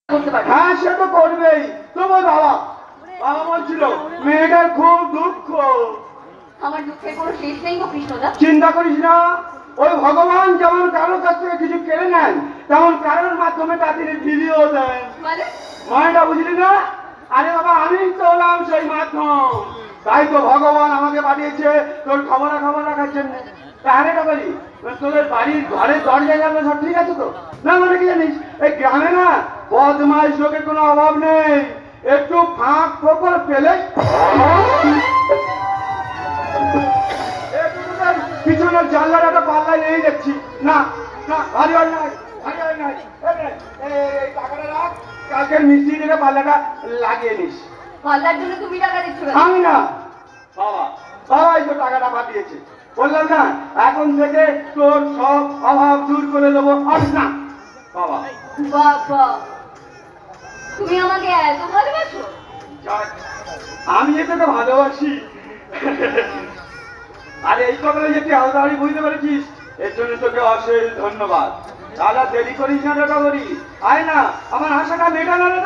করতে পারবে। হ্যাঁ সে তো করবেই। তোমার বাবা বাবা বলছিল মেয়েটার খুব দুঃখ। আমার দুঃখের কোনো শেষ নেই গো কৃষ্ণদা। চিন্তা করিস না, ওই ভগবান যেমন কারোর কাছ থেকে কিছু কেড়ে নেন তেমন কারোর মাধ্যমে তা তিনি ফিরিয়েও দেন। মানে মানেটা বুঝলি না? আরে বাবা আমি তো হলাম সেই মাধ্যম, তাই তো ভগবান আমাকে পাঠিয়েছে তোর খবর রাখার জন্য। আরেটা বলি, তোদের বাড়ির ঘরের দরজা গেল সব ঠিক আছে তো? না মানে কি জানিস, এই গ্রামে না বদমাইশ লোকের কোনো অভাব নেই, একটু ফাঁক ফোকর পেলে পিছনের জানলার একটা পাল্লা নেই দেখছি। না না ভারী হয় নাই, ভারী হয় নাই। এই টাকাটা রাখ, কালকে মিস্ত্রি থেকে পাল্লাটা লাগিয়ে নিস। পাল্লার জন্য তুমি টাকা দিচ্ছ কেন? আমি না, বাবা বাবাই তো টাকাটা পাঠিয়েছে। বললাম না এখন থেকে তোর সব অভাব দূর করে দেবো। আস না বাবা। বাবা তুমি আমাকে এত ভালোবাসো? যাক, আমি যে তোকে ভালোবাসি আর এই কথাটা যে তুই আলাদাভাবে বুঝতে পেরেছিস, এর জন্য তোকে অশেষ ধন্যবাদ। দাদা দেরি করিস না রে, করি আয় না, আমার আশাটা মেটানো রে।